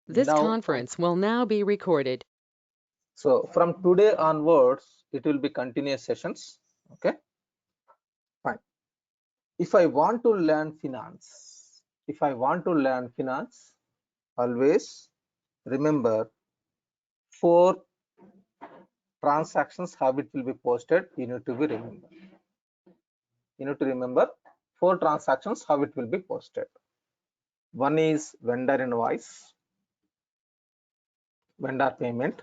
This Now, conference will now be recorded. so from today onwards, it will be continuous sessions. Okay, fine. If I want to learn finance, always remember 4 transactions how it will be posted. You need to be remember. You need to remember 4 transactions how it will be posted. One is vendor invoice, vendor payment,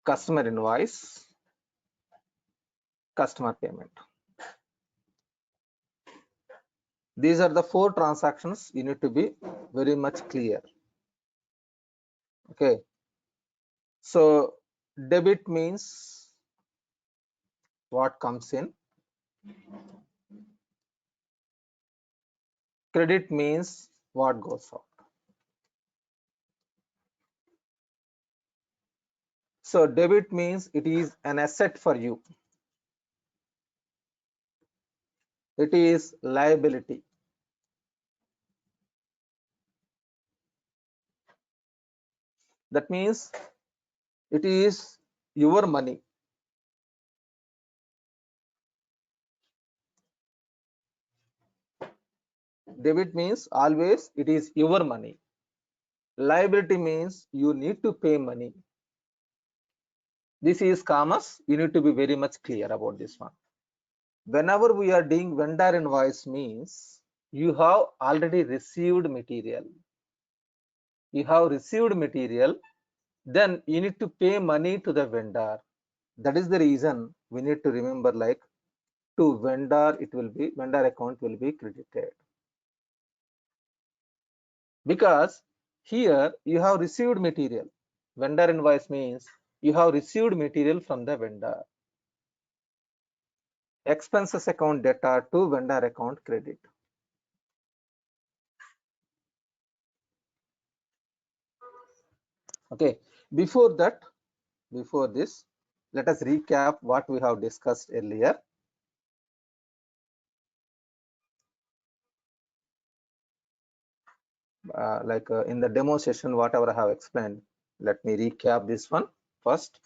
customer invoice, customer payment. These are the 4 transactions you need to be very much clear. Okay, so debit means what comes in, credit means what goes out. So debit means it is an asset for you, it is liability. That means it is your money. Debit means always it is your money. Liability means you need to pay money. This is commerce. You need to be very much clear about this one. Whenever we are doing vendor invoice means you have already received material. You have received material, then you need to pay money to the vendor. That is the reason we need to remember, like, to vendor it will be, vendor account will be credited, because here you have received material. Vendor invoice means you have received material from the vendor. Expenses account data to vendor account credit. Okay, before that, before this, let us recap what we have discussed earlier. In the demo session, whatever I have explained, let me recap this one first.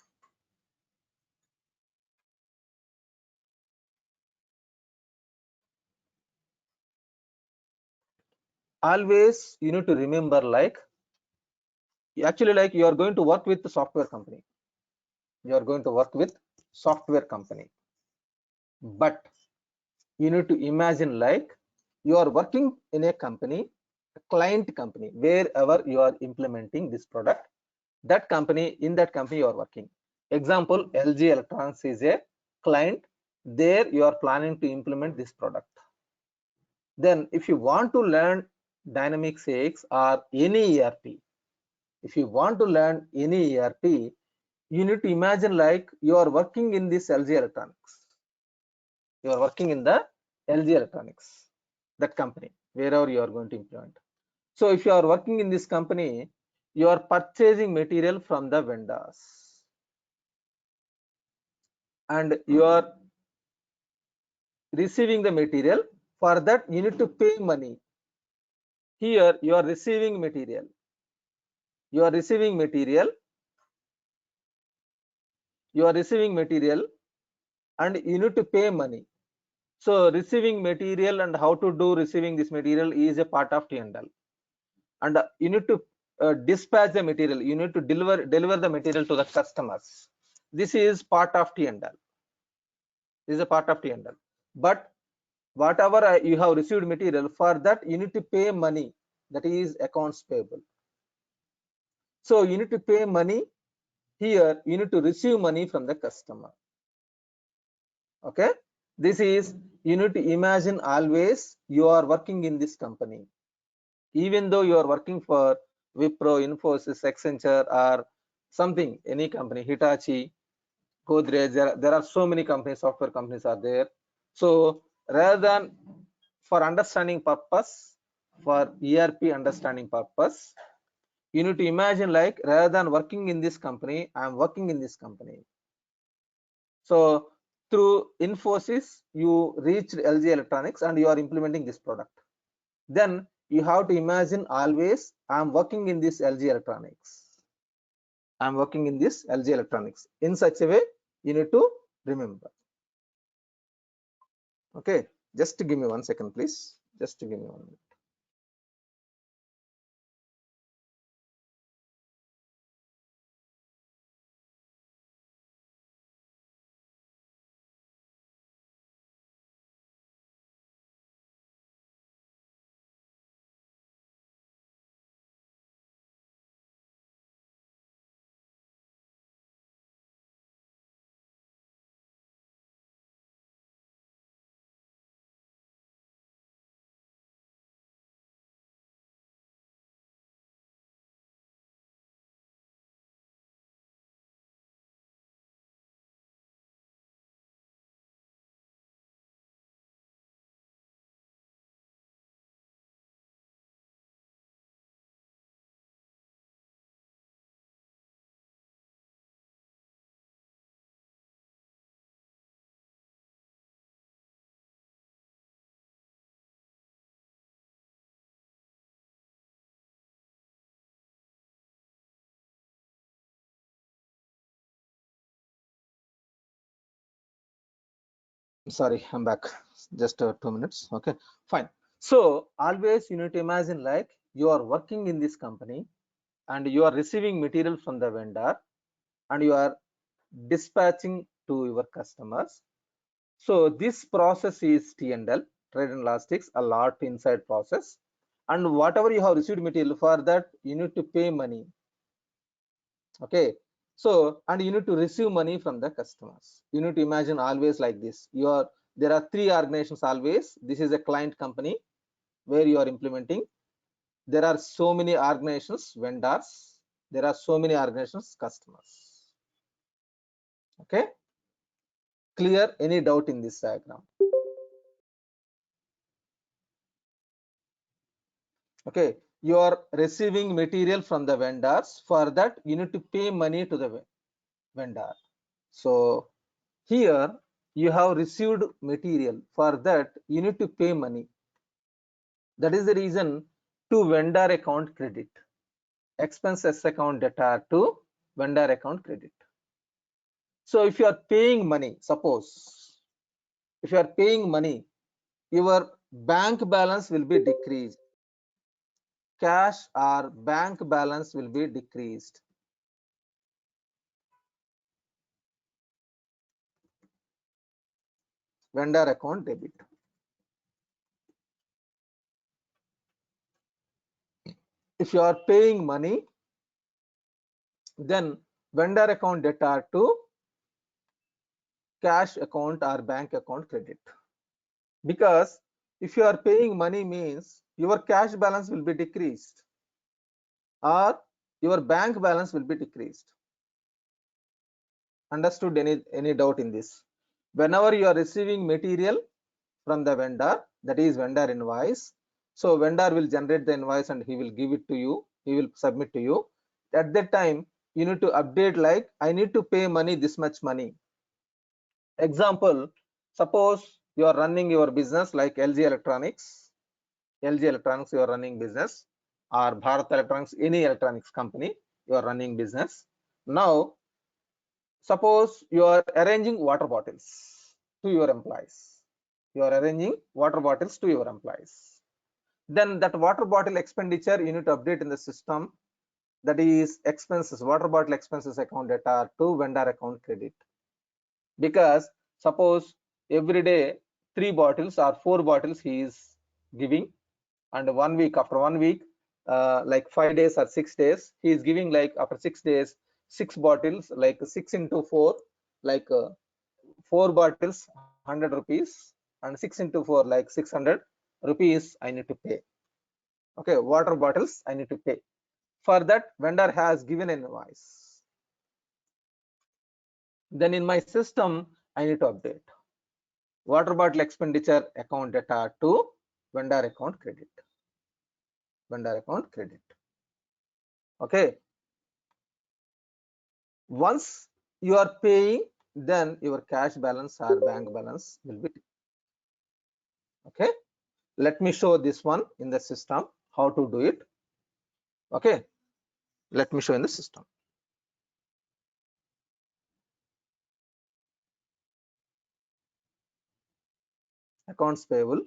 Always you need to remember, like, actually, like, you are going to work with the software company. You are going to work with software company, but you need to imagine, like, you are working in a company, a client company, wherever you are implementing this product. That company, in that company you are working. Example, LG Electronics is a client. There you are planning to implement this product. Then if you want to learn Dynamics AX or any ERP, if you want to learn any ERP, you need to imagine, like, you are working in this LG Electronics. You are working in the LG Electronics, that company, wherever you are going to implement. So if you are working in this company, you are purchasing material from the vendors, and you are receiving the material. For that you need to pay money. Here you are receiving material, you are receiving material, you are receiving material, and you need to pay money. So receiving material and how to do receiving this material is a part of T&L, and you need to dispatch the material, you need to deliver the material to the customers. This is part of T&L. This is a part of T&L. But whatever you have received material, for that you need to pay money, that is accounts payable. So you need to pay money. Here you need to receive money from the customer. Okay, this is, you need to imagine, always you are working in this company. Even though you are working for Wipro, Infosys, Accenture, or something, any company, Hitachi, Godrej, there are so many companies, software companies are there. So rather than, for understanding purpose, for ERP understanding purpose, you need to imagine, like, rather than working in this company, I am working in this company. So through Infosys, you reached LG Electronics and you are implementing this product. Then you have to imagine always, I'm working in this LG Electronics. I'm working in this LG Electronics. In such a way, you need to remember. Okay, just give me 1 second, please. Just give me 1 minute. Sorry, I'm back. Just 2 minutes. Okay, fine. So always you need to imagine like you are working in this company and you are receiving material from the vendor and you are dispatching to your customers. So this process is T&L, trade and logistics, a lot inside process. And whatever you have received material for that, you need to pay money. Okay. So, and you need to receive money from the customers. You need to imagine always like this. There are three organizations always. This is a client company where you are implementing. There are so many organizations, vendors. There are so many organizations, customers. Okay. Clear? Any doubt in this diagram? Okay, you are receiving material from the vendors. For that you need to pay money to the vendor. So here you have received material. For that you need to pay money. That is the reason to vendor account credit, expenses account debtor to vendor account credit. So if you are paying money, suppose if you are paying money, your bank balance will be decreased. Cash or bank balance will be decreased. Vendor account debit. If you are paying money, then vendor account debtor to cash account or bank account credit. Because if you are paying money means your cash balance will be decreased or your bank balance will be decreased. Understood? Any doubt in this? Whenever you are receiving material from the vendor, that is vendor invoice, so vendor will generate the invoice and he will give it to you, he will submit to you. At that time you need to update like I need to pay money, this much money. Example, suppose you are running your business like LG Electronics. LG Electronics you are running business, or Bharat Electronics, any electronics company you are running business. Now suppose you are arranging water bottles to your employees. You are arranging water bottles to your employees. Then that water bottle expenditure you need to update in the system. That is expenses, water bottle expenses account data to vendor account credit. Because suppose every day 3 bottles or 4 bottles he is giving, and 1 week, after 1 week, like 5 days or 6 days, he is giving like after 6 days 6 bottles, like 6 into 4, like 4 bottles 100 rupees, and 6 into 4 like 600 rupees I need to pay. Okay, water bottles I need to pay. For that vendor has given an invoice. Then in my system I need to update water bottle expenditure account data to vendor account credit. Vendor account credit. Okay. Once you are paying, then your cash balance or bank balance will be. Okay. Let me show this one in the system. how to do it. Okay, let me show in the system. Accounts payable,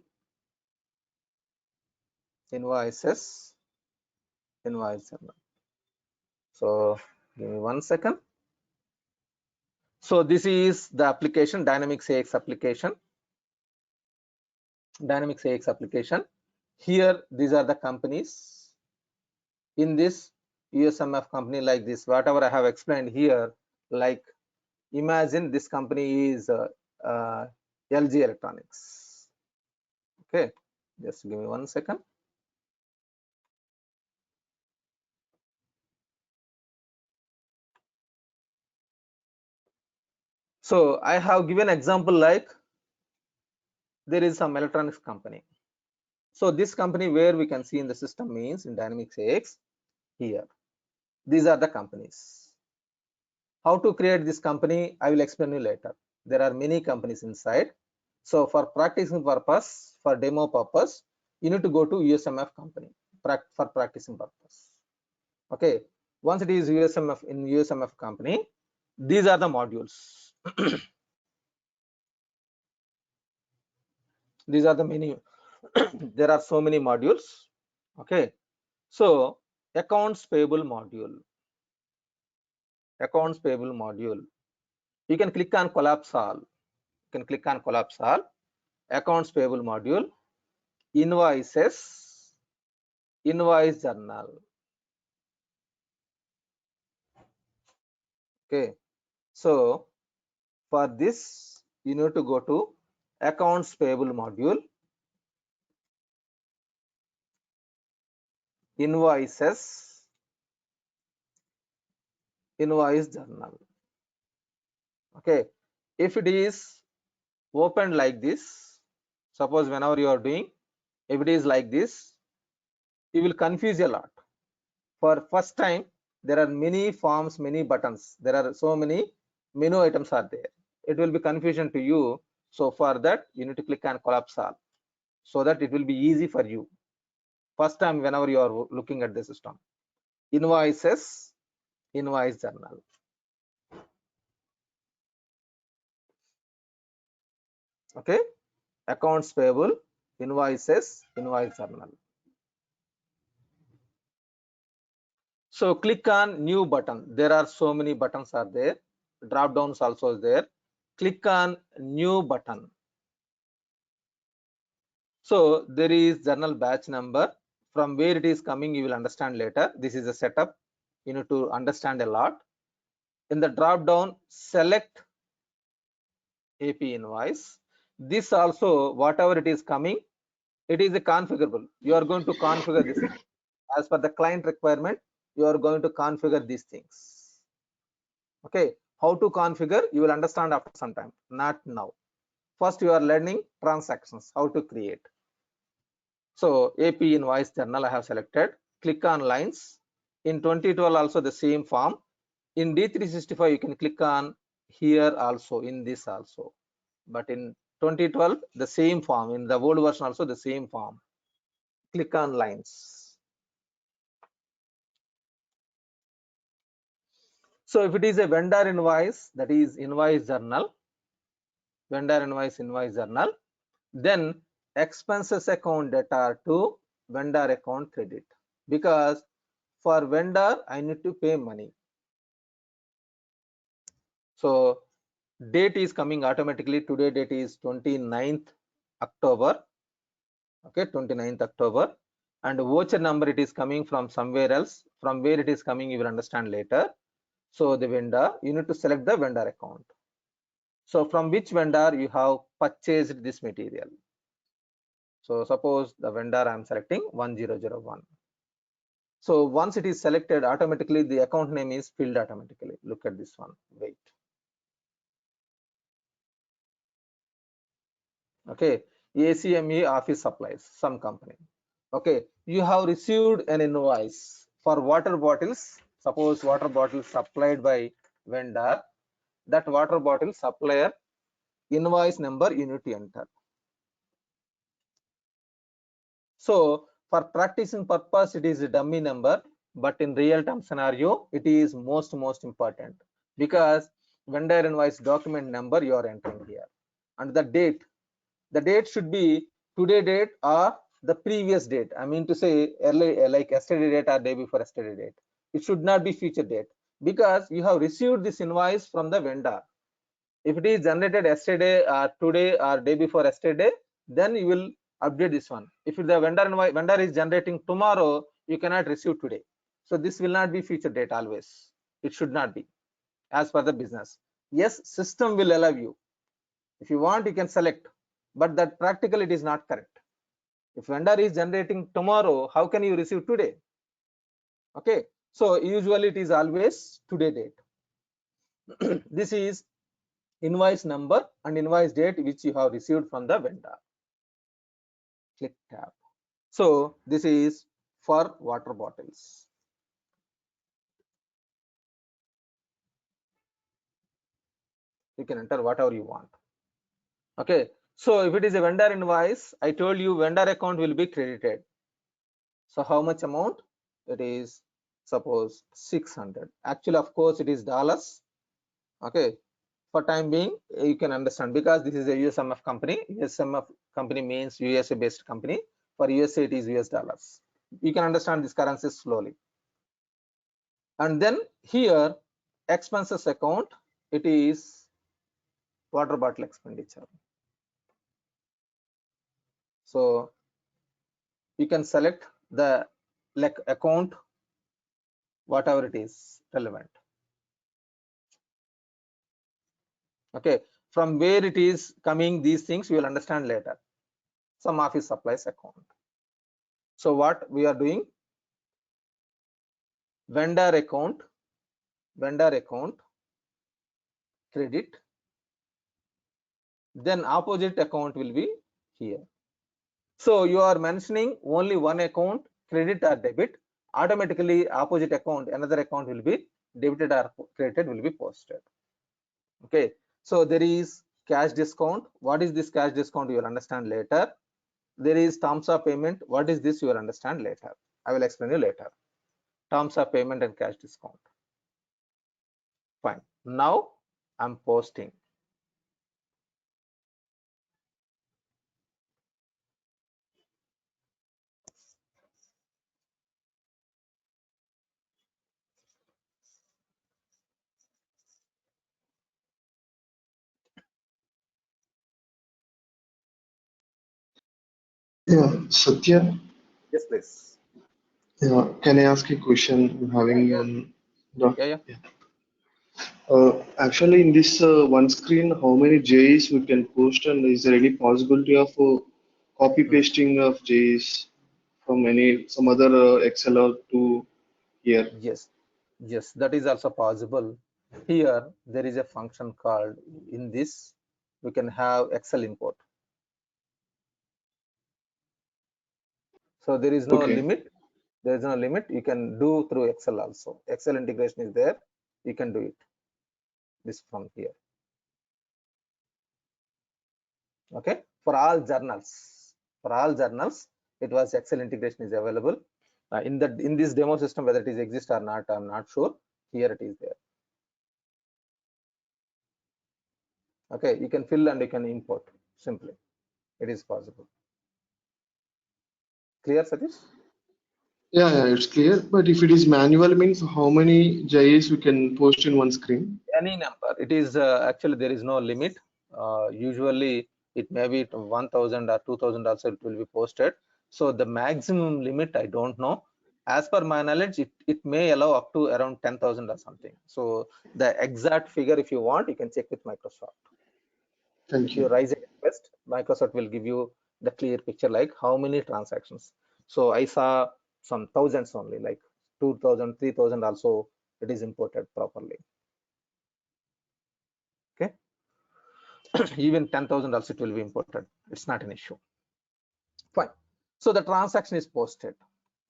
invoices, invoice journal. So give me 1 second. So this is the application, Dynamics AX application. Dynamics AX application. Here, these are the companies. In this USMF company like this, whatever I have explained here, like imagine this company is LG Electronics. Okay, just give me 1 second. So I have given example like there is some electronics company. So this company where we can see in the system means in Dynamics AX here. These are the companies. How to create this company, I will explain you later. There are many companies inside. So for practicing purpose, for demo purpose, you need to go to USMF company for practicing purpose. Okay. Once it is USMF in USMF company, these are the modules. These are the many. There are so many modules. Okay. So accounts payable module. Accounts payable module. You can click on collapse all. You can click on collapse all. Accounts payable module, invoices, invoice journal. Okay, so for this you need to go to accounts payable module, invoices, invoice journal. Okay, if it is opened like this, suppose whenever you are doing, if it is like this, you will confuse a lot. For first time, there are many forms, many buttons. There are so many menu items are there. It will be confusion to you. So for that, you need to click on collapse all so that it will be easy for you. First time whenever you are looking at the system. Invoices, invoice journal. Okay. Accounts payable, invoices, invoice journal. So click on new button. There are so many buttons are there. Drop downs also is there. Click on new button. So there is journal batch number. From where it is coming, you will understand later. This is a setup. You need to understand a lot. In the drop down, select AP invoice. This also, whatever it is coming, it is a configurable. You are going to configure this as per the client requirement. You are going to configure these things. Okay, how to configure you will understand after some time, not now. First you are learning transactions, how to create. So AP invoice journal I have selected. Click on lines. In 2012 also the same form. In D365 you can click on here also, in this also, but in 2012 the same form, in the old version also the same form. Click on lines. So if it is a vendor invoice, that is invoice journal, vendor invoice, invoice journal, then expenses account data to vendor account credit, because for vendor I need to pay money. So date is coming automatically. Today date is 29th October. Okay, 29th October, and voucher number it is coming from somewhere else. From where it is coming you will understand later. So the vendor, you need to select the vendor account. So from which vendor you have purchased this material. So suppose the vendor I am selecting 1001. So once it is selected, automatically the account name is filled automatically. Look at this one. Wait. Okay, ACME office supplies, some company. Okay, you have received an invoice for water bottles. Suppose water bottles supplied by vendor. That water bottle supplier invoice number you need to enter. So For practicing purpose, it is a dummy number, but in real time scenario, it is most important, because vendor invoice document number you are entering here, and the date should be today date or the previous date. I mean to say early, like yesterday date or day before yesterday date. It should not be future date, because you have received this invoice from the vendor. If it is generated yesterday or today or day before yesterday, then you will update this one. If the vendor is generating tomorrow, you cannot receive today. So this will not be future date always. It should not be, as per the business. Yes, system will allow you. If you want, you can select, but that practically it is not correct. If vendor is generating tomorrow, how can you receive today? Okay, so usually it is always today date. This is invoice number and invoice date which you have received from the vendor. Click tab. So this is for water bottles. You can enter whatever you want. Okay, so if it is a vendor invoice, I told you vendor account will be credited. So how much amount? It is, suppose 600. Actually, of course, it is dollars. Okay, for time being, you can understand, because this is a USMF company. USMF company means USA based company. For USA, it is US dollars. You can understand this currency slowly. And then here, expenses account, it is water bottle expenditure. So you can select the like account, whatever it is relevant. Okay, from where it is coming, these things you will understand later. Some office supplies account. So what we are doing, vendor account credit, then opposite account will be here. So you are mentioning only one account, credit or debit, automatically opposite account, another account will be debited or credited, will be posted. Okay, so there is cash discount. What is this cash discount? You will understand later. There is terms of payment. What is this? You will understand later. I will explain you later. Terms of payment and cash discount. Fine. Now I'm posting. Yeah, Satya, Yes, please. yeah, can I ask a question Yeah, having yeah, on the yeah. yeah. Actually in this one screen, how many J's we can post, and is there any possibility of copy Hmm. pasting of J's from any some other Excel or to here? Yes, yes, that is also possible. Here there is a function called, in this we can have Excel import. So there is no Okay, limit. There is no limit. You can do through Excel also. Excel integration is there. You can do it. This from here. Okay. For all journals, it was Excel integration is available. In this demo system, whether it is exist or not, I'm not sure. Here it is there. Okay. You can fill and you can import simply. It is possible. Clear, Satish? yeah, yeah, it's clear. But if it is manual, means how many J's we can post in one screen? Any number. It is actually there is no limit. Usually it may be 1000 or 2000 also it will be posted. So the maximum limit I don't know. As per my knowledge, it may allow up to around 10,000 or something. So the exact figure, if you want, you can check with Microsoft. Thank If you you. raise a request, Microsoft will give you the clear picture, like how many transactions. So I saw some thousands only, like 2000, 3000 also it is imported properly. Okay. Even 10,000 also it will be imported. It's not an issue. Fine. So the transaction is posted.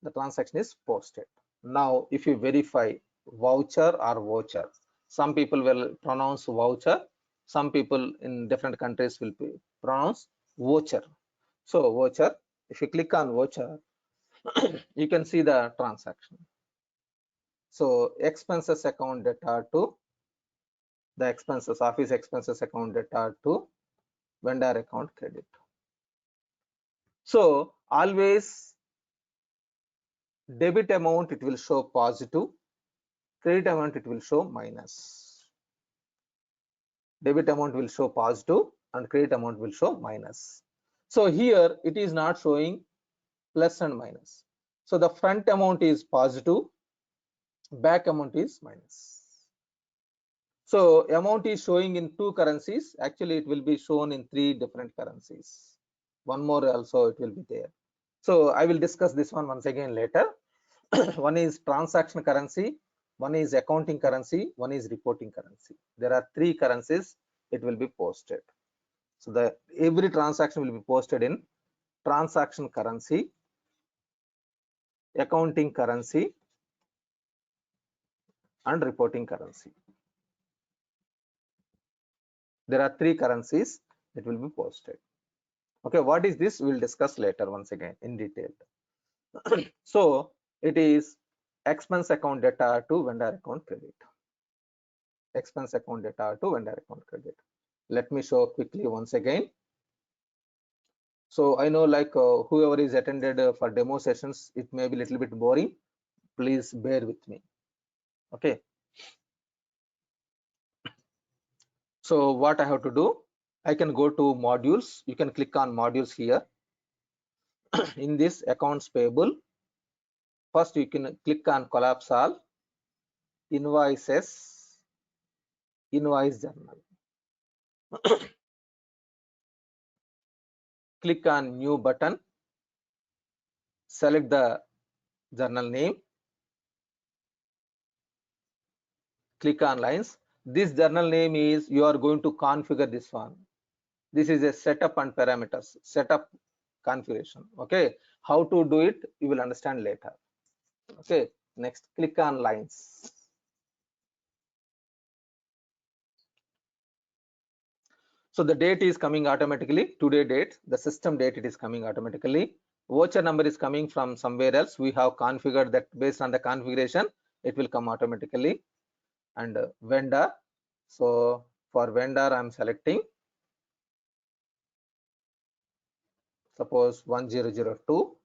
The transaction is posted. Now, if you verify voucher or voucher, some people will pronounce voucher. Some people in different countries will pronounce voucher. So voucher, if you click on voucher, You can see the transaction. So expenses account data to the expenses, office expenses account data to vendor account credit. So always debit amount it will show positive, credit amount it will show minus. Debit amount will show positive and credit amount will show minus. So here it is not showing plus and minus. So the front amount is positive, back amount is minus. So amount is showing in two currencies. Actually, it will be shown in three different currencies. One more also it will be there. So I will discuss this one once again later. One is transaction currency, one is accounting currency, one is reporting currency. There are three currencies it will be posted. So the every transaction will be posted in transaction currency, accounting currency, and reporting currency. There are three currencies it will be posted. Okay, what is this? We'll discuss later once again in detail. So it is expense account data to vendor account credit. Expense account data to vendor account credit. Let me show quickly once again. So I know like whoever is attended for demo sessions, it may be a little bit boring. Please bear with me. Okay. So what I have to do, I can go to modules. You can click on modules here. In this accounts payable, first you can click on collapse all, invoices, invoice journal. Click on new button, select the journal name, click on lines. This journal name is you are going to configure this one. This is a setup and parameters, setup configuration. Okay, how to do it you will understand later. Okay, next click on lines. So the date is coming automatically, today date, the system date it is coming automatically. Voucher number is coming from somewhere else. We have configured that based on the configuration, it will come automatically. And vendor. So for vendor, I'm selecting suppose 1002.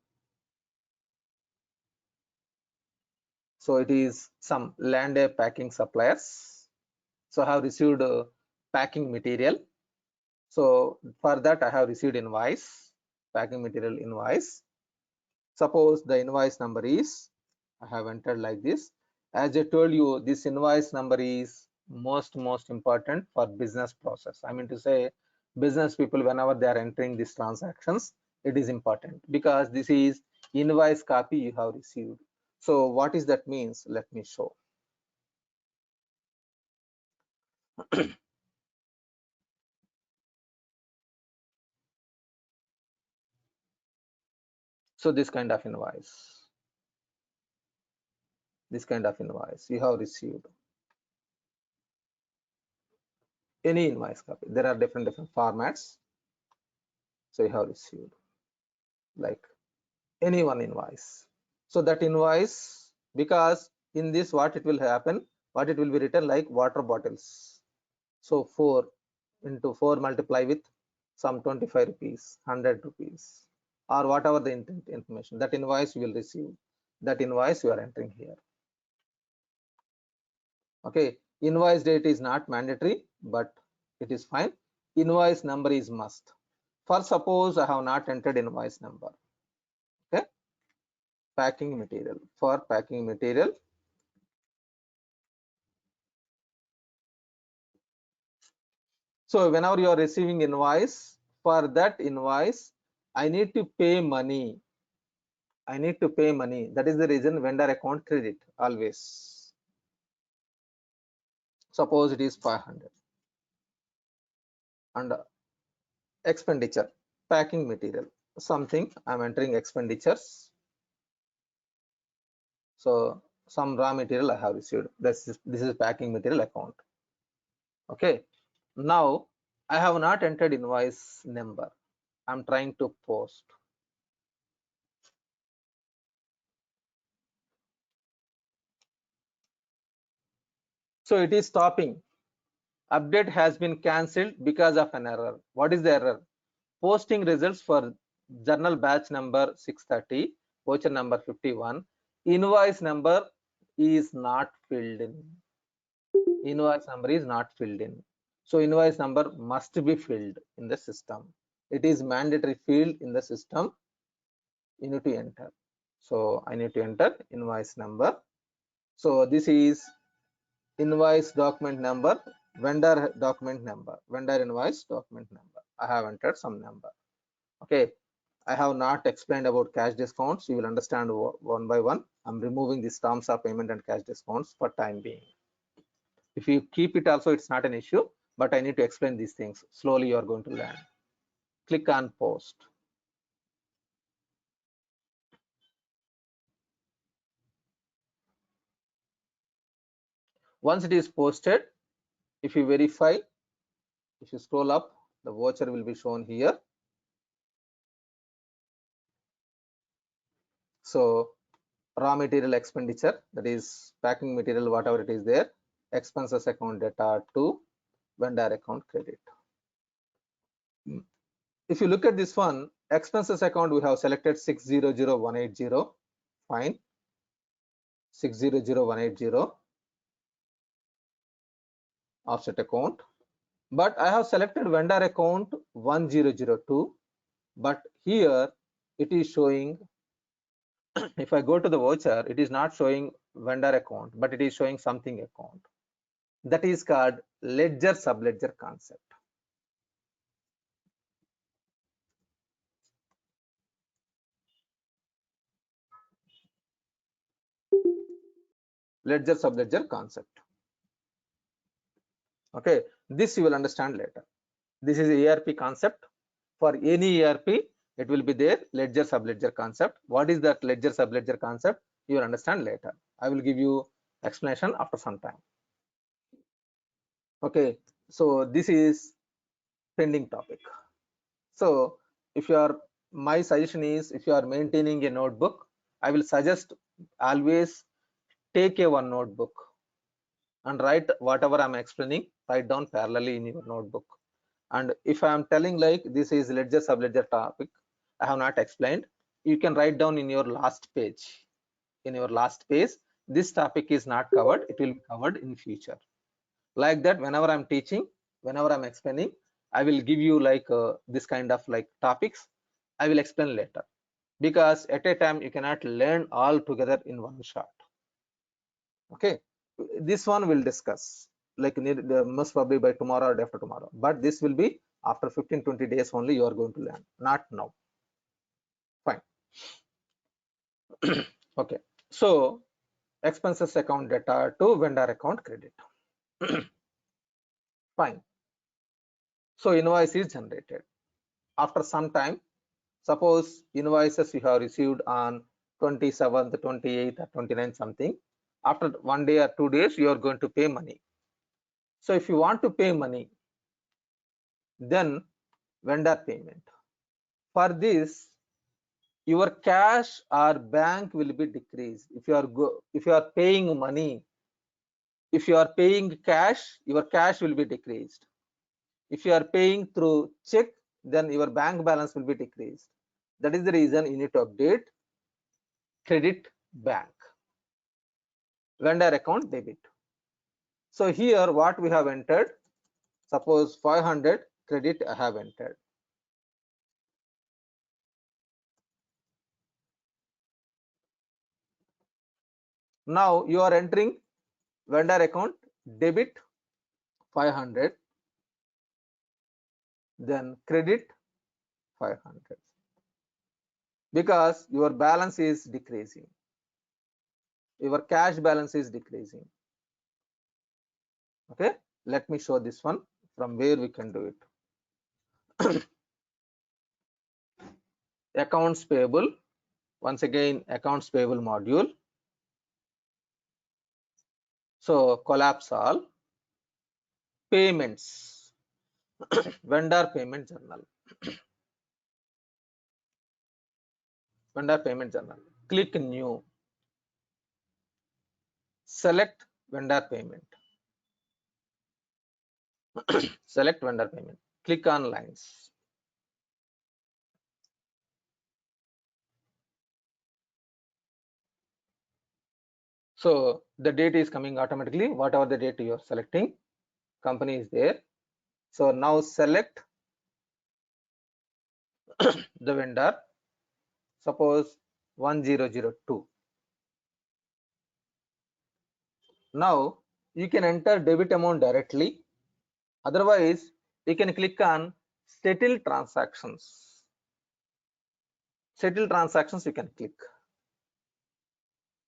So it is some land packing suppliers. So I have received packing material. So for that I have received invoice, packing material invoice. Suppose the invoice number is, I have entered like this. As I told you, this invoice number is most important for business process. I mean to say business people, whenever they are entering these transactions, it is important because this is invoice copy you have received. So what is that means? Let me show. So this kind of invoice you have received. Any invoice copy. There are different formats. So you have received like any one invoice. So that invoice, because in this what it will happen, what it will be written like water bottles. So 4 into 4 multiply with some 25 rupees, 100 rupees, or whatever the information, that invoice you will receive. That invoice you are entering here. Okay, invoice date is not mandatory, but it is fine. Invoice number is must. For suppose I have not entered invoice number. Okay, packing material. For packing material, so whenever you are receiving invoice, for that invoice I need to pay money. I need to pay money. That is the reason vendor account credit always. Suppose it is 500. And expenditure, packing material, something I'm entering expenditures. So some raw material I have received. This is packing material account. Okay. Now I have not entered invoice number. I'm trying to post. So it is stopping. Update has been cancelled because of an error. What is the error? Posting results for journal batch number 630, voucher number 51. Invoice number is not filled in. Invoice number is not filled in. So invoice number must be filled in the system. It is mandatory field in the system. You need to enter. So I need to enter invoice number. So this is invoice document number, vendor document number, vendor invoice document number. I have entered some number. Okay, I have not explained about cash discounts. You will understand one by one. I'm removing these terms of payment and cash discounts for time being. If you keep it also, it's not an issue, but I need to explain these things. Slowly you are going to learn. Click on post. Once it is posted, if you verify, if you scroll up, the voucher will be shown here. So raw material expenditure, that is packing material, whatever it is there, expenses account data to vendor account credit. If you look at this one, expenses account, we have selected 600180. Fine. 600180 offset account. But I have selected vendor account 1002. But here it is showing, if I go to the voucher, it is not showing vendor account, but it is showing something account. That is called ledger subledger concept. Ledger subledger concept. Okay, this you will understand later. This is ERP concept. For any ERP, it will be there, ledger subledger concept. What is that ledger subledger concept? You will understand later. I will give you explanation after some time. Okay, so this is pending topic. So if you are, my suggestion is, if you are maintaining a notebook, I will suggest always take a one notebook and write whatever I'm explaining, write down parallelly in your notebook. And if I am telling like this is ledger subledger topic, I have not explained, you can write down in your last page. In your last page, this topic is not covered, it will be covered in future. Like that, whenever I'm teaching, whenever I'm explaining, I will give you like this kind of like topics. I will explain later, because at a time you cannot learn all together in one shot. Okay, this one we'll discuss like most probably by tomorrow or after tomorrow, but this will be after 15-20 days only you are going to learn, not now. Fine. Okay, so expenses account data to vendor account credit. Fine. So invoice is generated. After some time, suppose invoices you have received on 27th, 28th or 29th something, after 1 day or 2 days you are going to pay money. So if you want to pay money, then vendor payment. For this, your cash or bank will be decreased. If you are paying money, if you are paying cash, your cash will be decreased. If you are paying through check, then your bank balance will be decreased. That is the reason you need to update credit bank, vendor account debit. So here what we have entered, suppose 500 credit I have entered. Now you are entering vendor account debit 500, then credit 500, because your balance is decreasing, your cash balance is decreasing. Okay, let me show this one from where we can do it. Accounts payable, once again accounts payable module. So collapse all, payments, vendor payment journal, vendor payment journal. Click new, select vendor payment. Select vendor payment. Click on lines. So the date is coming automatically. Whatever the date you are selecting, company is there. So now select the vendor. Suppose 1002. Now you can enter debit amount directly. Otherwise, you can click on settle transactions. Settle transactions you can click.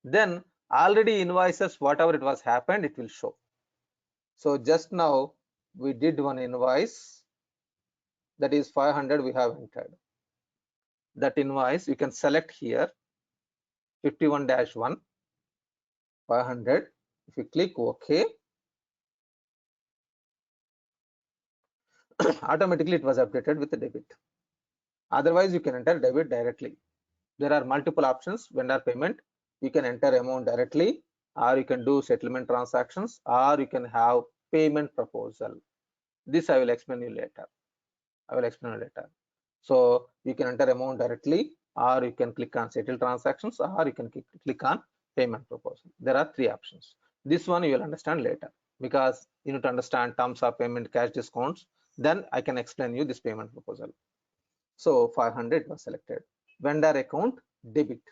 Then already invoices, whatever it was happened, it will show. So just now we did one invoice, that is 500 we have entered. That invoice you can select here 51-1 500. If you click OK, automatically it was updated with the debit. Otherwise you can enter debit directly. There are multiple options. Vendor payment, you can enter amount directly, or you can do settlement transactions, or you can have payment proposal. This I will explain you later. So you can enter amount directly, or you can click on settle transactions, or you can click on payment proposal. There are three options. This one you will understand later, because you need to understand terms of payment, cash discounts. Then I can explain you this payment proposal. So 500 was selected. Vendor account debit.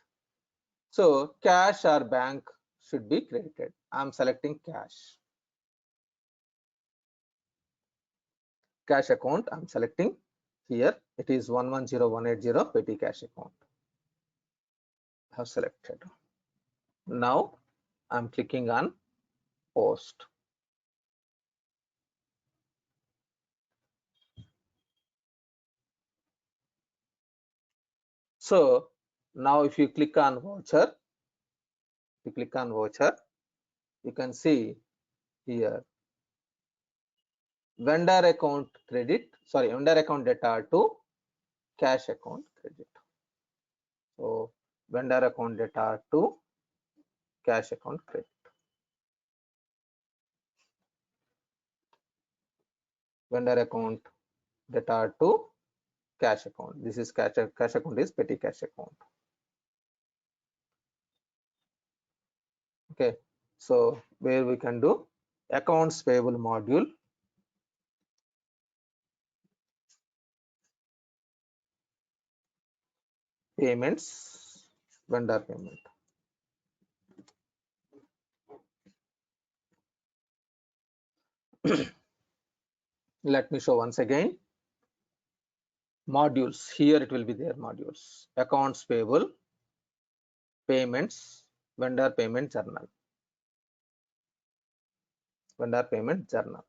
So cash or bank should be credited. I'm selecting cash. Cash account I'm selecting here. It is 110180 petty cash account. I have selected. Now I'm clicking on post. So now if you click on voucher, you can see here vendor account data to cash account credit. So vendor account data to cash account credit. Vendor account data to cash account. This is cash account is petty cash account. Okay, so where we can do accounts payable module, payments, vendor payment. Let me show once again. Modules, here it will be there, modules, accounts payable, payments, vendor payment journal, vendor payment journal.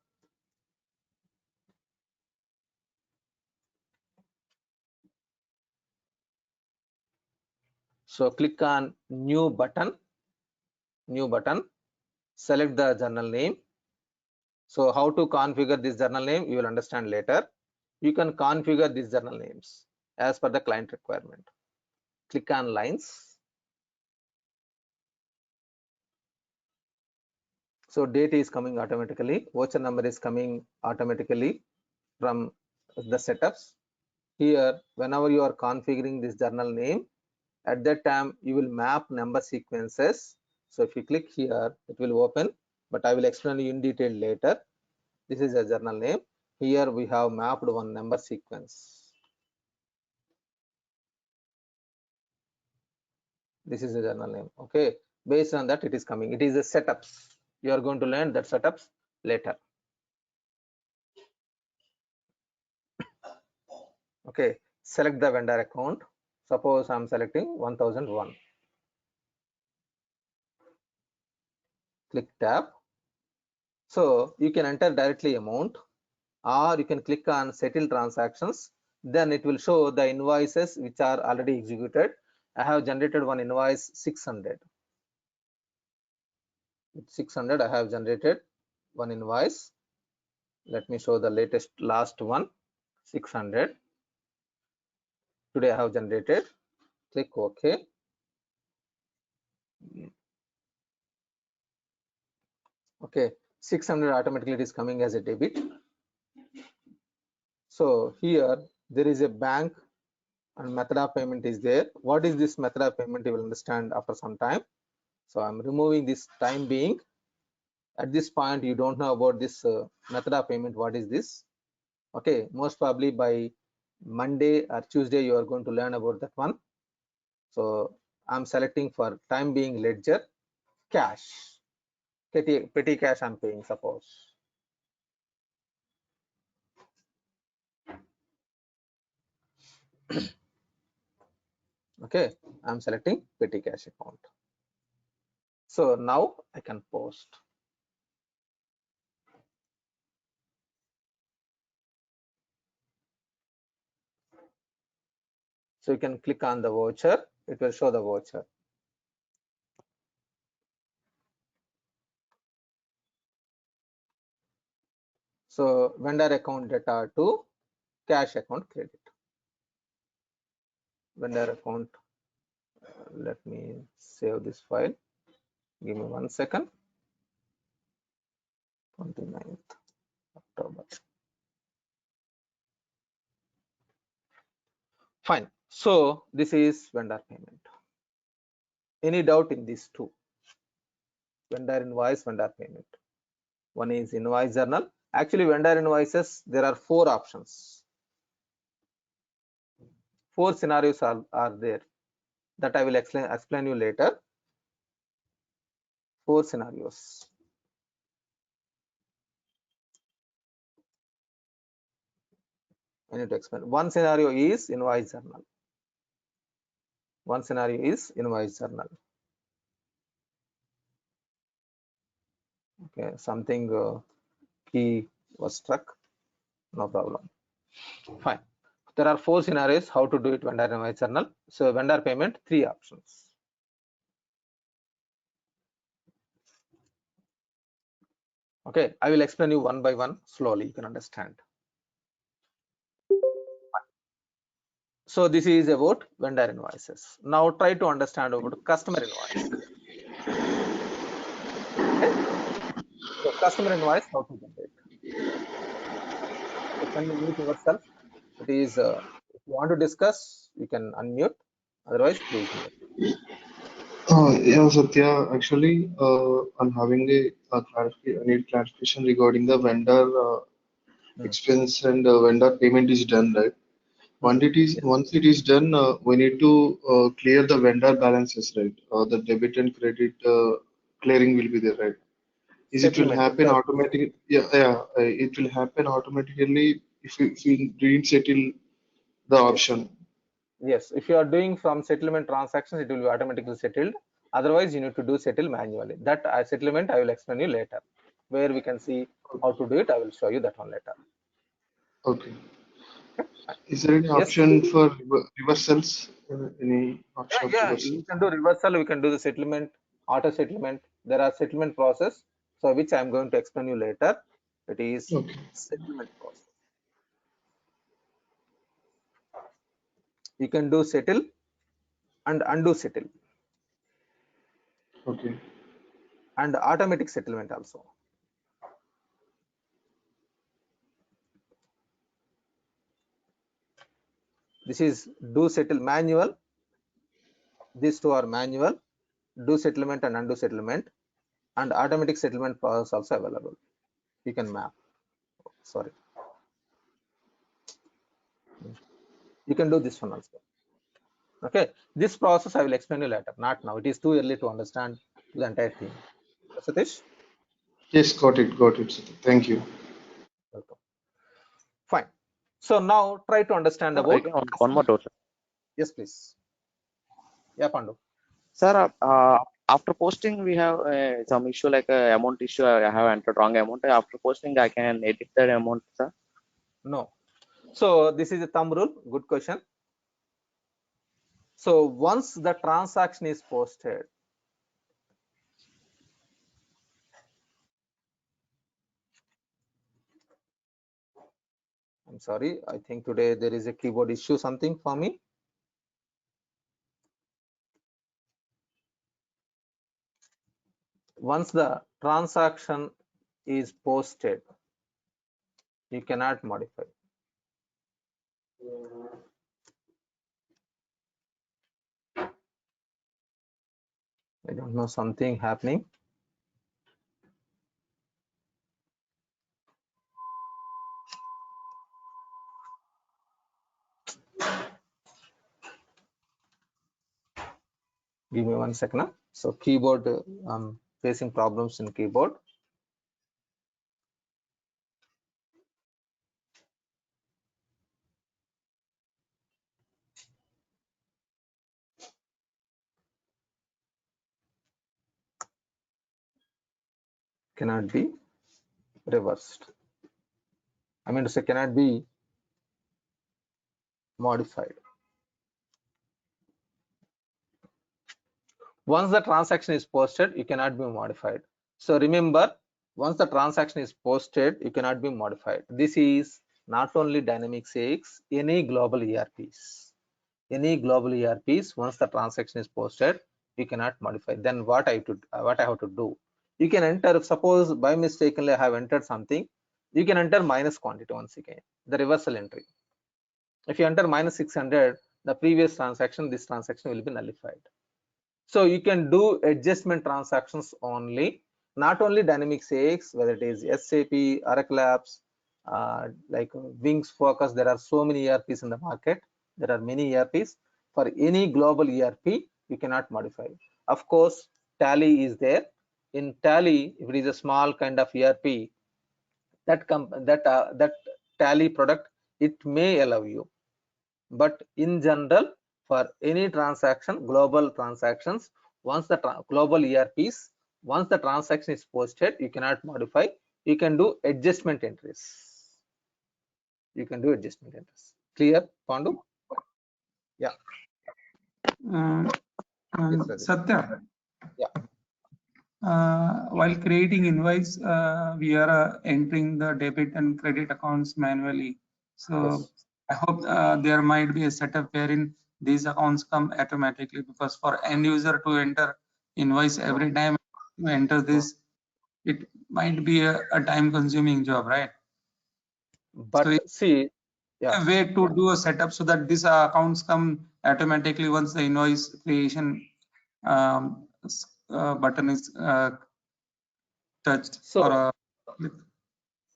So click on new button, select the journal name. So how to configure this journal name, you will understand later. You can configure these journal names as per the client requirement. Click on lines. So date is coming automatically, voucher number is coming automatically from the setups. Here, whenever you are configuring this journal name, at that time you will map number sequences. So if you click here, it will open, but I will explain you in detail later. This is a journal name. Here we have mapped one number sequence. This is a journal name. Okay, based on that it is coming. It is a setups. You are going to learn that setups later. Okay, select the vendor account. Suppose I'm selecting 1001. Click tab. So you can enter directly amount, or you can click on settle transactions. Then it will show the invoices which are already executed. I have generated one invoice 600. With 600 I have generated one invoice. Let me show the last one, 600. Today I have generated. Click OK. Okay, 600 automatically it is coming as a debit. So here there is a bank and method of payment is there. What is this method of payment? You will understand after some time. So I'm removing this time being. At this point, you don't know about this method of payment. What is this? Okay, most probably by Monday or Tuesday, you are going to learn about that one. So I'm selecting for time being ledger cash. Petty cash I'm paying, suppose. Okay, I'm selecting petty cash account. So now I can post. So you can click on the voucher, it will show the voucher. So vendor account data to cash account credit. Vendor account, let me save this file. Give me 1 second. 29th October. Fine. So this is vendor payment. Any doubt in these two? Vendor invoice, vendor payment. One is invoice journal. Actually, vendor invoices, there are 4 options. 4 scenarios are there. That I will explain you later. 4 scenarios. I need to explain. One scenario is invoice journal. One scenario is invoice journal. Okay, something key was struck. No problem. Fine. There are 4 scenarios how to do it vendor invoice journal. So vendor payment, 3 options. Okay, I will explain you one by one slowly. You can understand. So this is about vendor invoices. Now try to understand about customer invoice. Okay, so customer invoice, how to generate. So can you mute yourself? It is if you want to discuss, you can unmute. Otherwise, please mute. Yeah, Satya, actually, I'm having I need clarification regarding the vendor Hmm. expense and vendor payment is done, right? Hmm. Yes. Once it is done, we need to clear the vendor balances, right? The debit and credit clearing will be there, right? Is it will Settlement. If happen you are, automatically? Yeah, yeah. It will happen automatically if you didn't settle the yes. option. Yes, if you are doing from settlement transactions, it will be automatically settled. Otherwise, you need to do settle manually. That settlement I will explain you later. Where we can see how to do it, I will show you that one later. Okay. Okay, fine. Is there any Yes. option for reversals? Any option of Yeah, reversal? you can do reversal. We can do the settlement, auto settlement. There are settlement process. So which I am going to explain you later. It is Okay. settlement process. You can do settle and undo settle Okay. and automatic settlement also. This is do settle manual. These two are manual. Do settlement and undo settlement, and automatic settlement process also available. You can map. Sorry, you can do this one also. Okay, this process I will explain you later. Not now. It is too early to understand the entire thing. Satish, Yes, got it. Got it, Satya. Thank you. welcome. Fine. So now try to understand Sir, about again, one customer. more doubt, sir. Yes, please. Yeah, Pandu. Sir, after posting, we have some issue like amount issue. I have entered wrong amount. After posting, I can edit that amount, sir. No. So this is a thumb rule. Good question. So once the transaction is posted, I'm sorry, I think today there is a keyboard issue, something for me. Once the transaction is posted, you cannot modify. I don't know, something happening. Give me 1 second. So keyboard, I'm facing problems in keyboard. Cannot be reversed. I mean to say cannot be modified. Once the transaction is posted, you cannot be modified. So remember, once the transaction is posted, you cannot be modified. This is not only Dynamics AX, any global ERPs. Any global ERPs, once the transaction is posted, you cannot modify. Then what I have to do? You can enter, suppose by mistakenly I have entered something, you can enter minus quantity once again, the reversal entry. If you enter minus 600, the previous transaction, this transaction will be nullified. So you can do adjustment transactions only, not only Dynamics AX, whether it is SAP, Oracle apps, like Wings Focus. There are so many ERPs in the market. There are many ERPs. For any global ERP, you cannot modify. Of course, Tally is there. In Tally, if it is a small kind of ERP, that Tally product, it may allow you. But in general, for any transaction, global transactions, once the global ERPs, once the transaction is posted, you cannot modify. You can do adjustment entries. You can do adjustment entries. Clear, Pandu? Yeah. Yes, Satya. Yeah. While creating invoice, we are entering the debit and credit accounts manually. So Yes. I hope there might be a setup wherein these accounts come automatically, because for end user to enter invoice every time to enter this, it might be a time consuming job, right? But so see, yeah. a way to do a setup so that these accounts come automatically once the invoice creation button is touched. So Or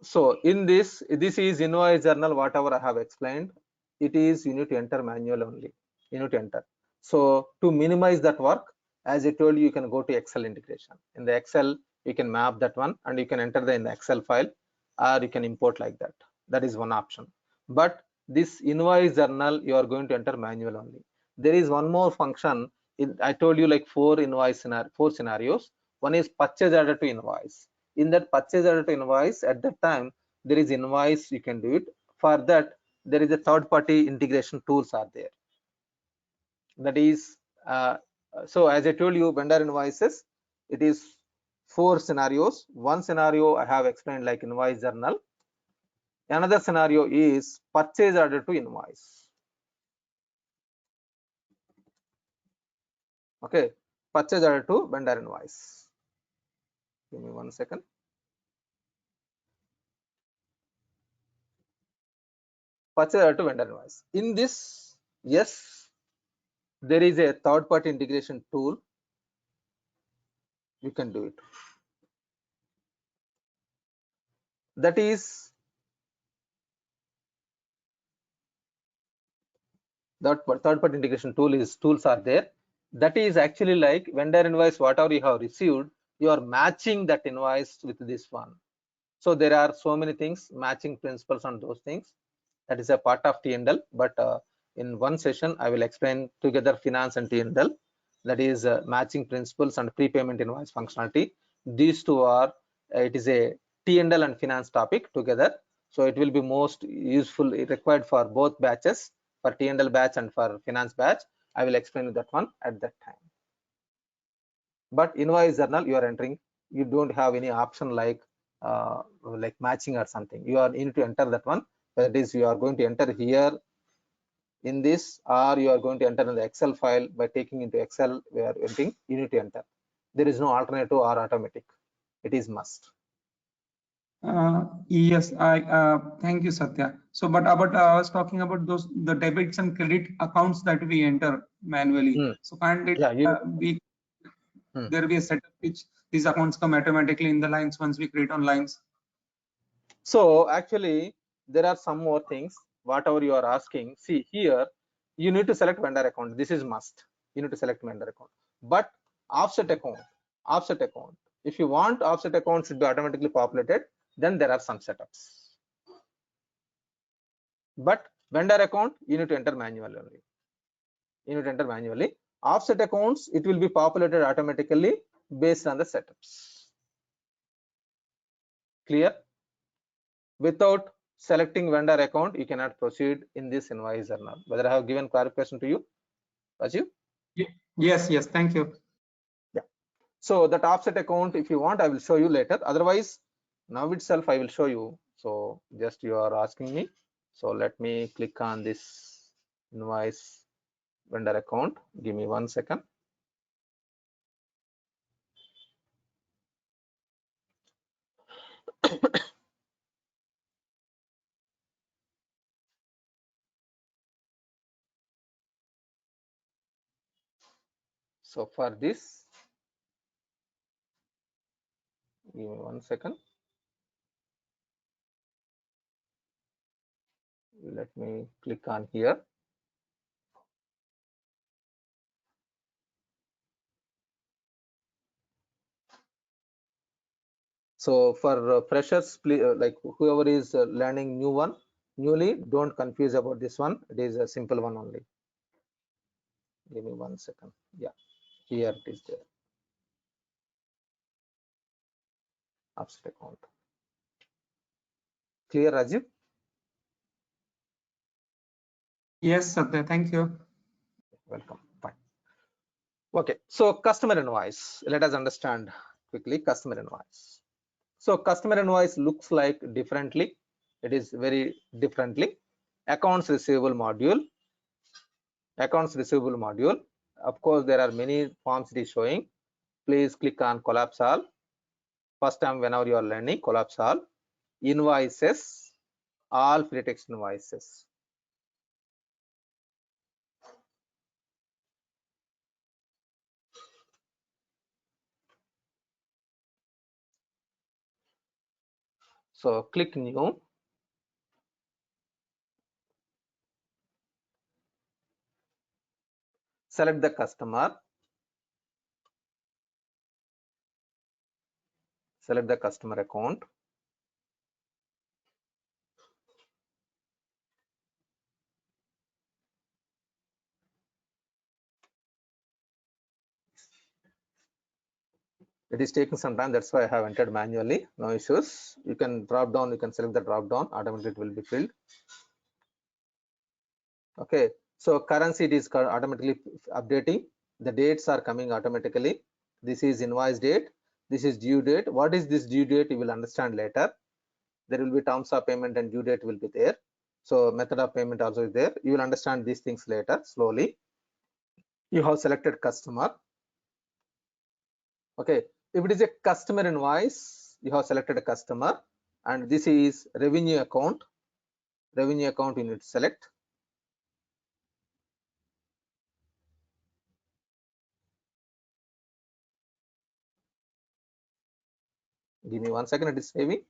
so in this is invoice journal, whatever I have explained, it is you need to enter manual only. You need to enter. So to minimize that work, as I told you, you can go to Excel integration. In the Excel, you can map that one and you can enter in the Excel file, or you can import like that. That is one option. But this invoice journal, you are going to enter manual only. There is one more function. I told you like four scenarios. One is purchase order to invoice. In that purchase order to invoice, at that time there is invoice, you can do it. For that, there is a third party integration tools are there. That is so as I told you, vendor invoices, it is four scenarios. One scenario I have explained like invoice journal. Another scenario is purchase order to invoice. Okay, purchase order to vendor invoice. Give me 1 second. Purchase order to vendor invoice. In this, yes, there is a third party integration tool. You can do it. That is that third party integration tools are there. That is actually like vendor invoice, whatever you have received, you are matching that invoice with this one. So there are so many things, matching principles on those things. That is a part of T&L, but in one session I will explain together finance and T&L. That is matching principles and prepayment invoice functionality. These two are it is a T&L and finance topic together. So it will be most useful, required for both batches, for T&L batch and for finance batch. I will explain that one at that time. But invoice journal, you are entering, you don't have any option like matching or something. You need to enter that one. That is, you are going to enter here in this, or you are going to enter in the Excel file by taking into Excel where entering. You need to enter. There is no alternative or automatic. It is must. Yes, thank you, Satya. So, but I was talking about the debits and credit accounts that we enter manually. So, can't it Yeah, be Hmm. there be a setup which these accounts come automatically in the lines once we create on lines? So actually, there are some more things. Whatever you are asking, see here, you need to select vendor account. This is must. You need to select vendor account. But offset account, offset account. If you want offset account should be automatically populated, then there are some setups. But vendor account, you need to enter manually only. You need to enter manually. Offset accounts, it will be populated automatically based on the setups. Clear? Without selecting vendor account, you cannot proceed in this invoice or not. Whether I have given clarification to you, Rajiv? Yes, yes, thank you. Yeah. So that offset account, if you want, I will show you later. Otherwise, now itself I will show you. So just you are asking me. So let me click on this invoice vendor account. Give me 1 second. So for this, give me 1 second. Let me click on here. So for freshers, like whoever is learning newly, don't confuse about this one. It is a simple one only. Give me 1 second. Yeah, here it is there. Offset account. Clear, Rajiv? Yes, Satya, thank you. Welcome. Fine. Okay, so customer invoice. Let us understand quickly customer invoice. So customer invoice looks like differently. It is very differently. Accounts receivable module. Accounts receivable module. Of course, there are many forms it is showing. Please click on collapse all. First time whenever you are learning, collapse all. Invoices, all free text invoices. So click new. Select the customer. Select the customer account. It is taking some time, that's why I have entered manually. No issues. You can drop down, you can select the drop down, automatically it will be filled. Okay, so currency it is automatically updating. The dates are coming automatically. This is invoice date, this is due date. What is this due date? You will understand later. There will be terms of payment and due date will be there. So method of payment also is there. You will understand these things later slowly. You have selected customer. Okay, if it is a customer invoice, you have selected a customer, and this is revenue account. Revenue account you need to select. Give me 1 second, it is saving.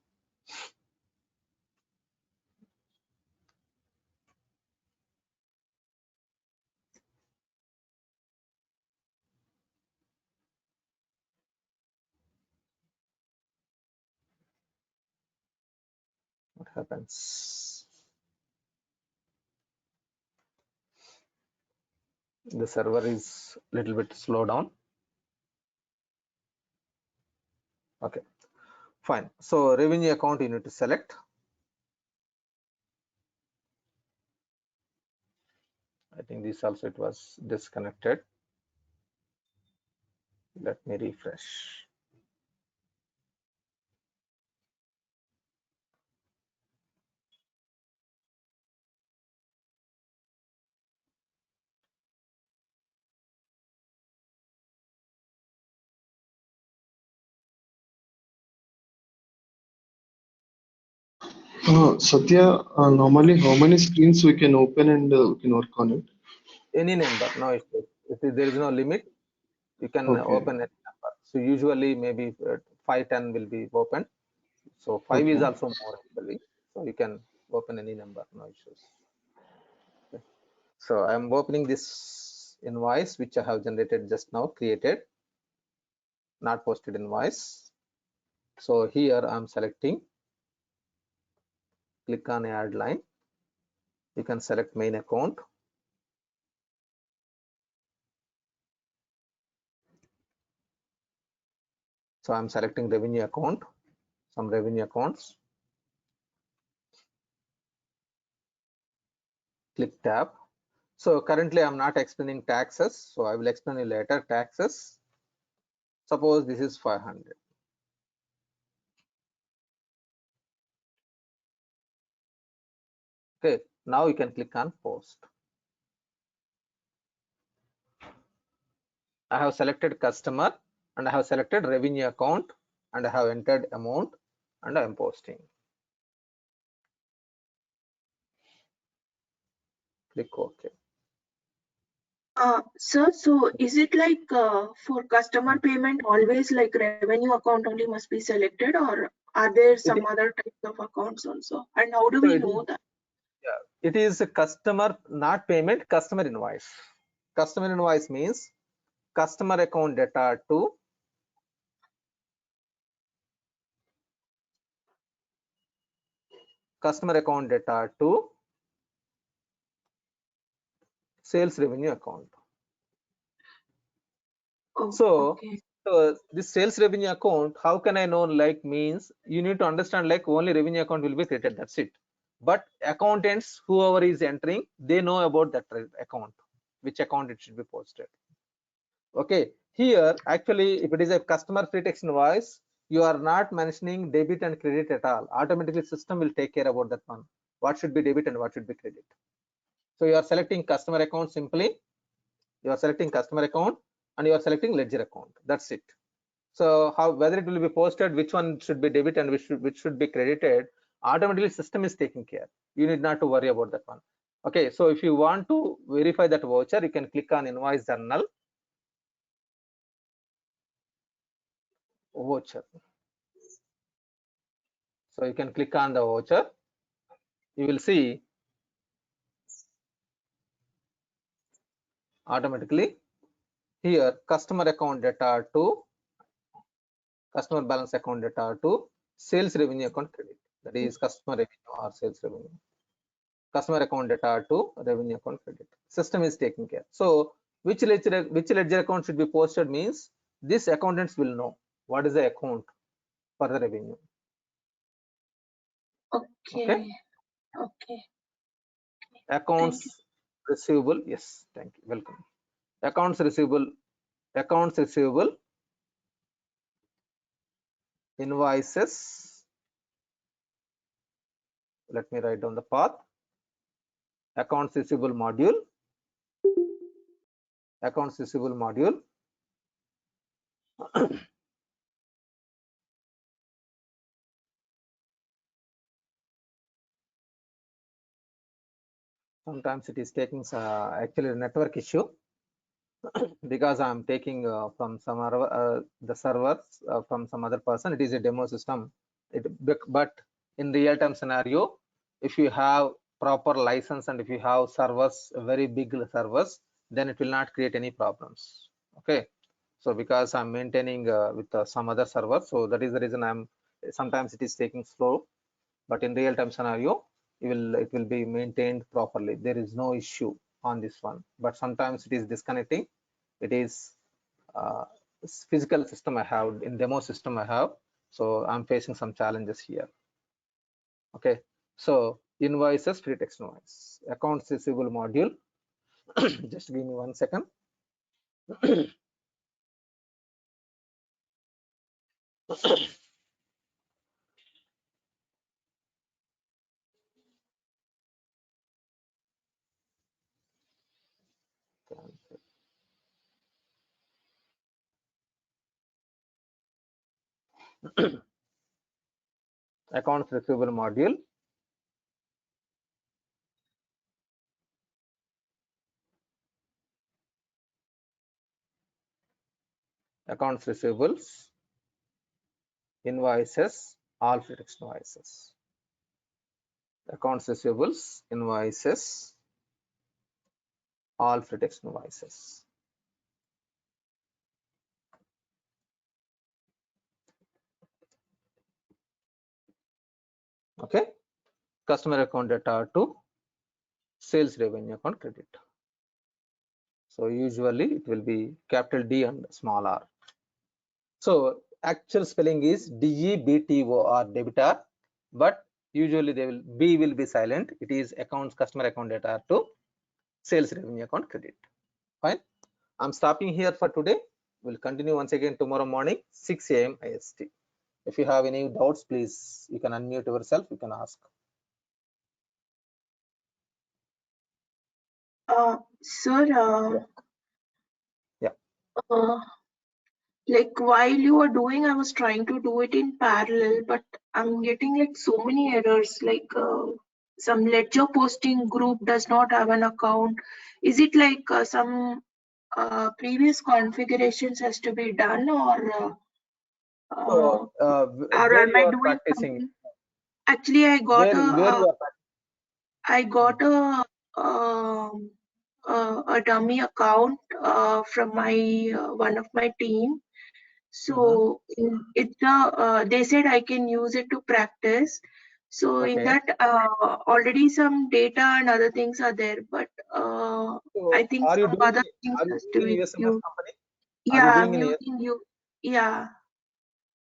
What happens? The server is a little bit slow down. Okay, fine. So revenue account you need to select. I think this also it was disconnected. Let me refresh. Satya, normally how many screens we can open and we can work on it? Any number, no issue. If there is no limit, you can Okay, open any number. So usually maybe 5, 10 will be open. So 5 is okay. also more actually. So you can open any number, no issues. Okay. So I'm opening this invoice which I have generated just now, created, not posted invoice. So here I'm selecting, click on add line. You can select main account. So I'm selecting revenue account, some revenue accounts. Click tab. So currently I'm not explaining taxes. So I will explain you later taxes. Suppose this is 500. Okay, now you can click on post. I have selected customer and I have selected revenue account and I have entered amount and I am posting. Click OK. Sir, so is it like for customer payment always like revenue account only must be selected, or are there some other types of accounts also? And how do we know that? It is a customer, not payment, customer invoice. Customer invoice means customer account data to customer account data to sales revenue account. Oh, So, okay. this sales revenue account, how can I know? Like means you need to understand like only revenue account will be created. That's it. But accountants, whoever is entering, they know about that account, which account it should be posted. Okay. Here, actually, if it is a customer free text invoice, you are not mentioning debit and credit at all. Automatically, system will take care about that one. What should be debit and what should be credit. So you are selecting customer account simply. You are selecting customer account and you are selecting ledger account. That's it. So how whether it will be posted, which one should be debit and which should be credited, automatically system is taking care. You need not to worry about that one. Okay, so if you want to verify that voucher, you can click on invoice journal, voucher. So you can click on the voucher. You will see automatically here customer account data to customer balance account data to sales revenue account credit. That is customer revenue or sales revenue. Customer account data to revenue account credit. System is taking care. So which ledger account should be posted means this accountants will know what is the account for the revenue. Okay. Okay. Accounts receivable. Yes, thank you. Welcome. Accounts receivable. Accounts receivable. Invoices. Let me write down the path. Accounts receivable module. Accounts receivable module. Sometimes it is taking actually a network issue because I'm taking from some other, the servers from some other person. It is a demo system. But in real time scenario, if you have proper license and if you have servers, very big servers, then it will not create any problems. Okay. So because I'm maintaining with some other server, so that is the reason I'm sometimes it is taking slow. But in real time scenario, it will be maintained properly. There is no issue on this one. But sometimes it is disconnecting. It is physical system I have in demo system I have. So I'm facing some challenges here. Okay. So invoices, free text invoice, accounts receivable module. Just give me 1 second. Accounts receivable module. accounts receivables, invoices, all free text invoices. Accounts receivables, invoices, all free text invoices. Okay, customer account data to sales revenue account credit. So usually it will be capital D and small r. So actual spelling is DEBTOR, debitor, but usually B will be silent. It is accounts customer account data to sales revenue account credit. Fine. I'm stopping here for today. We'll continue once again tomorrow morning 6 a.m. IST. If you have any doubts, please you can unmute yourself. You can ask. Sir, Yeah. like while you were doing, I was trying to do it in parallel, but I'm getting like so many errors, like some ledger posting group does not have an account. Is it like some previous configurations has to be done, or So where am you I are doing practicing? something? Actually, Where you are I got a dummy account from my one of my team. So they said I can use it to practice. So in okay. that already some data and other things are there, but I So think some other things are you has to doing in be USMF used. company? Are you Yeah, doing I'm in a using you. Yeah.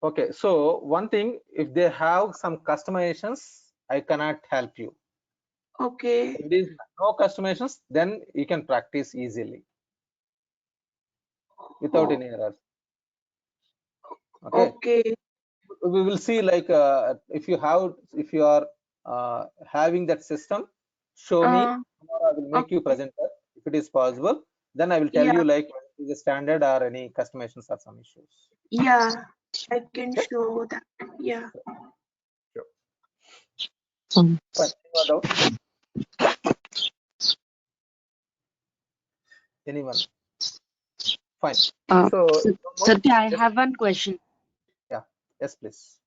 Okay, so one thing, if they have some customizations, I cannot help you. Okay. If there is no customizations, then you can practice easily without any errors. Okay, Okay. we will see like if you are having that system, show me. Uh, Tomorrow I will make you okay. presenter if it is possible. Then I will tell Yeah. you like is a standard or any customizations or some issues. Yeah. I can Okay, show that. Yeah. sure. Fine. Any more doubts? Anyone? Fine. So one more. Satya, I Yes, have one question. yeah. Yes, please.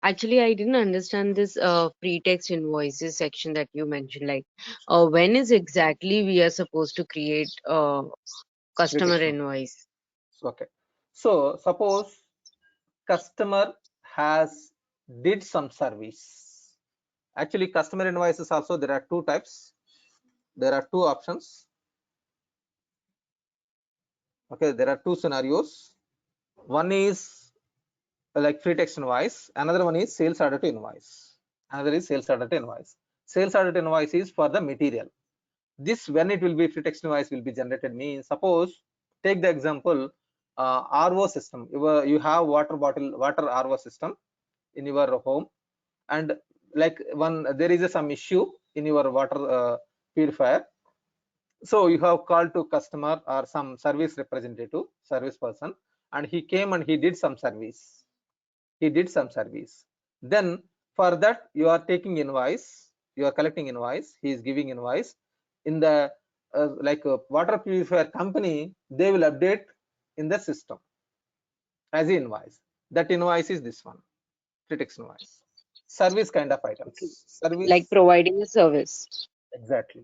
Actually, I didn't understand this pretext invoices section that you mentioned. Like, when is exactly we are supposed to create customer Pretext. invoice? Okay. So suppose customer has did some service. Actually, customer invoices also there are two types. There are two options. Okay, there are two scenarios. One is like free text invoice. Another one is sales order to invoice. Another is sales order to invoice. Sales order to invoice is for the material. This when it will be free text invoice will be generated means suppose take the example RO system. You have water RO system in your home, and like there is some issue in your water purifier. So you have called to customer or some service representative, service person, and he came and he did some service. Then for that you are taking invoice, you are collecting invoice, he is giving invoice in the like a water purifier company, they will update in the system as invoice. That invoice is this one, pretext invoice. Service kind of Okay. items. Like Service. providing a service. Exactly.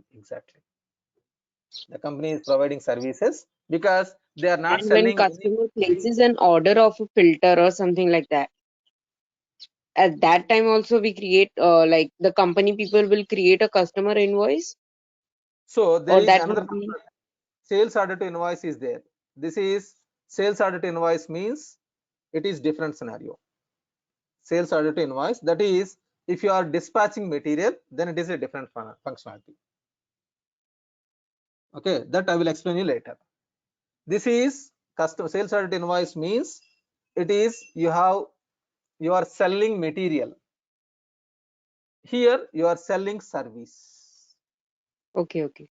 The company is providing services because they are not And when selling any. customer places an order of a filter or something like that, at that time also we create like the company people will create a customer invoice, So there or is that another would be sales order to invoice is there. This is sales order to invoice means it is different scenario. Sales order to invoice, that is if you are dispatching material, then it is a different functionality. Okay, that I will explain you later. This is custom sales order to invoice means it is you are selling material. Here you are selling service. okay.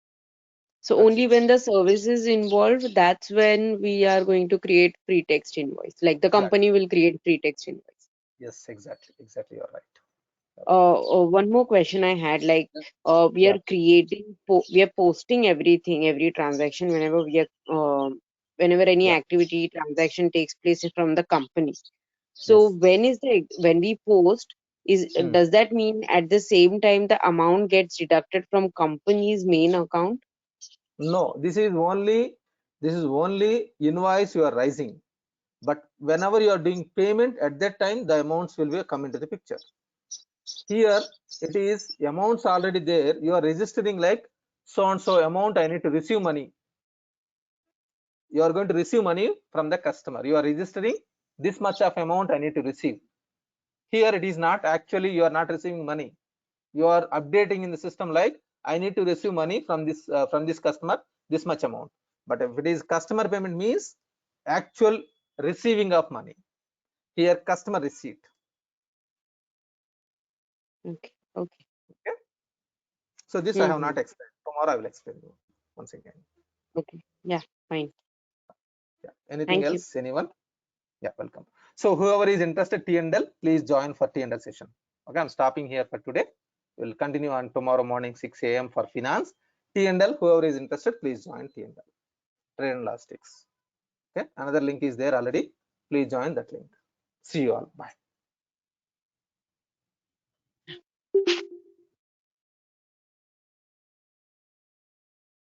So That's only it. when the service is involved, that's when we are going to create pretext invoice. Like the Exactly. company will create pretext invoice. Yes, exactly. You're right. One more question I had, like we Yeah. are creating, we are posting everything, every transaction whenever we are whenever any Yeah. activity transaction takes place from the company. So Yes. when we post, does that mean at the same time the amount gets deducted from company's main account? No, this is only invoice you are raising. But whenever you are doing payment, at that time the amounts will be come into the picture. Here it is amounts already there. You are registering like so and so amount. I need to receive money. You are going to receive money from the customer. You are registering this much of amount I need to receive. Here it is not actually you are not receiving money. You are updating in the system like I need to receive money from this customer this much amount. But if it is customer payment means actual receiving of money. Here customer receipt. Okay. Okay. Okay. So this I have Mm-hmm. not explained. Tomorrow I will explain you once again. Okay. Yeah. Fine. Yeah. Anything Thank you. else? Anyone? Yeah, welcome. So whoever is interested T&L, please join for T&L session. Okay, I'm stopping here for today. We'll continue on tomorrow morning 6 a.m. for finance. T&L, whoever is interested, please join T&L. Trade and logistics. Okay, another link is there already. Please join that link. See you all. Bye.